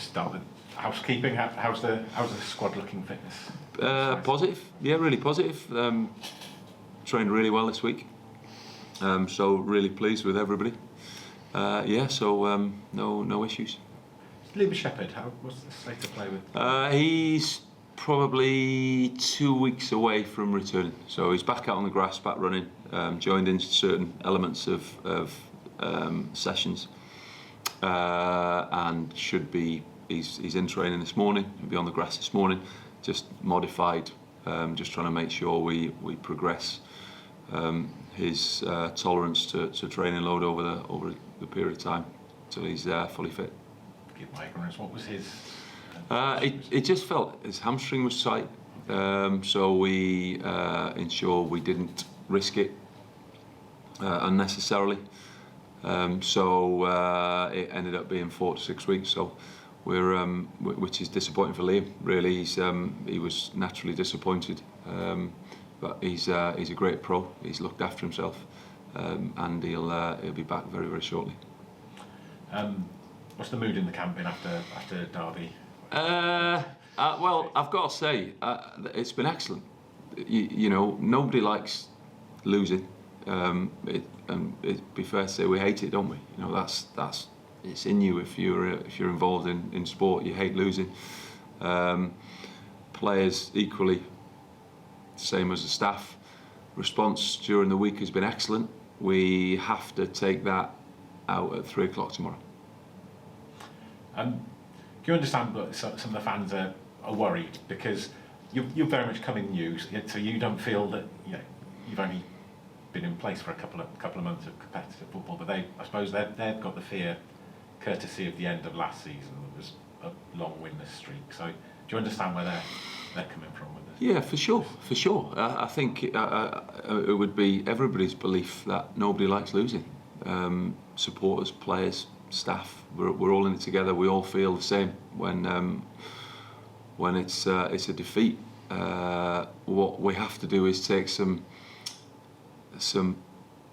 start with housekeeping. How's the squad looking fitness? Positive, yeah, really positive. Trained really well this week, so really pleased with everybody. No issues. Liam Shepherd, what's the state of play with? He's probably 2 weeks away from returning, so he's back out on the grass, back running. Joined in certain elements of sessions, and should be. He's in training this morning. He'll be on the grass this morning. Just modified, just trying to make sure we progress his tolerance to training load over the period of time until he's fully fit. Forgive my ignorance. What was his? It just felt his hamstring was tight, so we ensured we didn't risk it unnecessarily. It ended up being 4 to 6 weeks. So we're, which is disappointing for Liam. Really, he was naturally disappointed, but he's a great pro. He's looked after himself, and he'll be back very, very shortly. What's the mood in the camp been after Derby? Well, I've got to say, it's been excellent. You know, nobody likes losing. It'd be fair to say we hate it, don't we? You know, that's it's in you if you're involved in sport. You hate losing. Players equally, same as the staff. Response during the week has been excellent. We have to take that out at 3 o'clock tomorrow. Do you understand that some of the fans are worried because you're very much coming new, so you don't feel that you've only been in place for a couple of months of competitive football, but I suppose they've got the fear, courtesy of the end of last season. It was a long winless streak. So do you understand where they're coming from with this? Yeah, for sure. I think it would be everybody's belief that nobody likes losing. Supporters, players, staff, we're all in it together. We all feel the same when it's a defeat. What we have to do is take some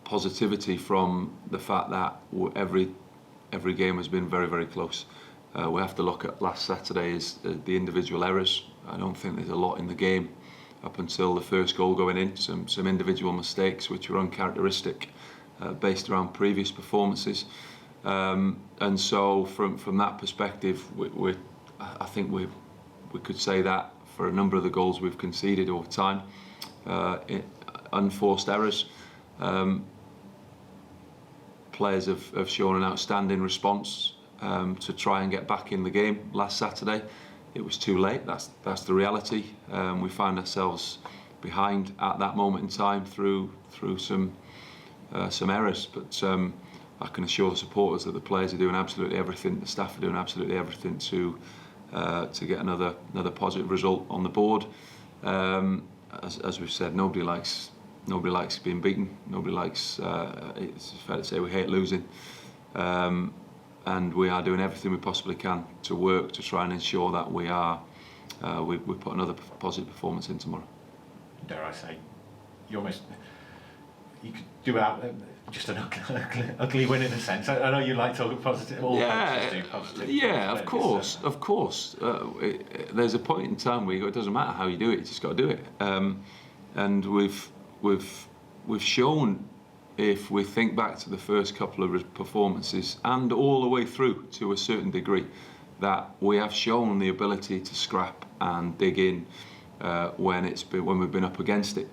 positivity from the fact that every game has been very, very close. We have to look at last Saturday as the individual errors. I don't think there's a lot in the game up until the first goal going in. Some individual mistakes which were uncharacteristic, based around previous performances. And so from that perspective, I think we could say that for a number of the goals we've conceded over time, unforced errors. Players have shown an outstanding response to try and get back in the game last Saturday. It was too late. That's the reality. We found ourselves behind at that moment in time through some errors, but I can assure the supporters that the players are doing absolutely everything, the staff are doing absolutely everything to get another positive result on the board. As we've said, nobody likes being beaten. Nobody likes. It's fair to say we hate losing, and we are doing everything we possibly can to work to try and ensure that we put another positive performance in tomorrow. Dare I say, you could do without just an ugly win in a sense. I know you like to look positive. All positive. Yeah, of course. There's a point in time where it doesn't matter how you do it; you just got to do it. And we've shown, if we think back to the first couple of performances and all the way through to a certain degree, that we have shown the ability to scrap and dig in when we've been up against it.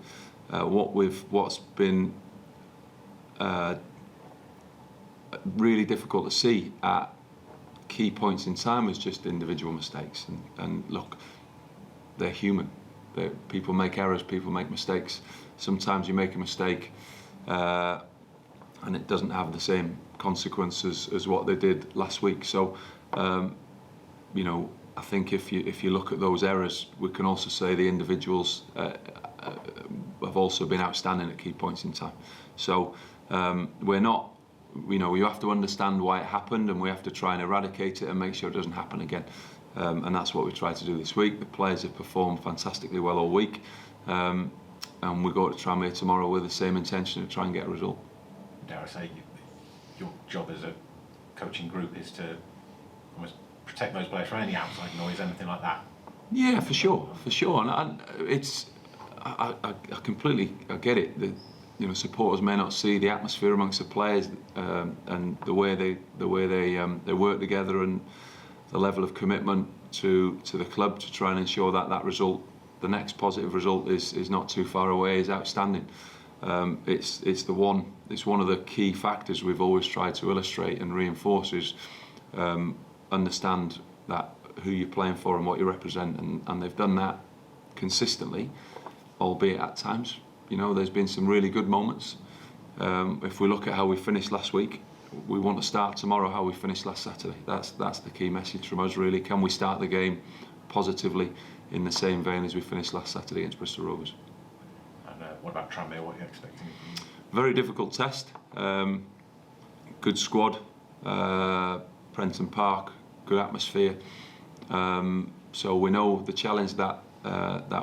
What's been really difficult to see at key points in time is just individual mistakes. And look, they're human. People make errors, people make mistakes. Sometimes you make a mistake and it doesn't have the same consequences as what they did last week. So, I think if you look at those errors, we can also say the individuals have also been outstanding at key points in time. So we're not, you have to understand why it happened, and we have to try and eradicate it and make sure it doesn't happen again. And that's what we tried to do this week. The players have performed fantastically well all week, and we go to Tranmere tomorrow with the same intention to try and get a result. Dare I say, your job as a coaching group is to almost protect those players from any outside noise, anything like that? Yeah, for sure, and it's I completely get it. The supporters may not see the atmosphere amongst the players and the way they work together and the level of commitment to the club to try and ensure that result, the next positive result, is not too far away, is outstanding. It's one of the key factors we've always tried to illustrate and reinforce is understand that who you're playing for and what you represent, and they've done that consistently, albeit at times. There's been some really good moments. If we look at how we finished last week, we want to start tomorrow how we finished last Saturday. That's the key message from us, really. Can we start the game positively in the same vein as we finished last Saturday against Bristol Rovers? And what about Tranmere? What are you expecting? Very difficult test. Good squad. Prenton Park, good atmosphere. So we know the challenge that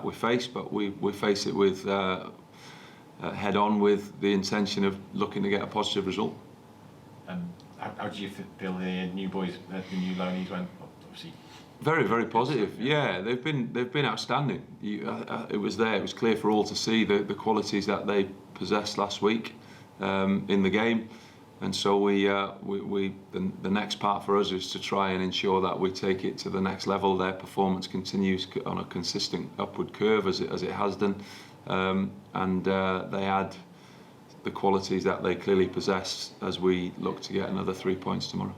we face, but we face it with head on with the intention of looking to get a positive result. And how do you feel the new boys, the new loanees went? Obviously, very, very positive. Yeah, they've been outstanding. It was clear for all to see the qualities that they possessed last week in the game. And so the next part for us is to try and ensure that we take it to the next level. Their performance continues on a consistent upward curve as it has done, and they add the qualities that they clearly possess as we look to get another 3 points tomorrow.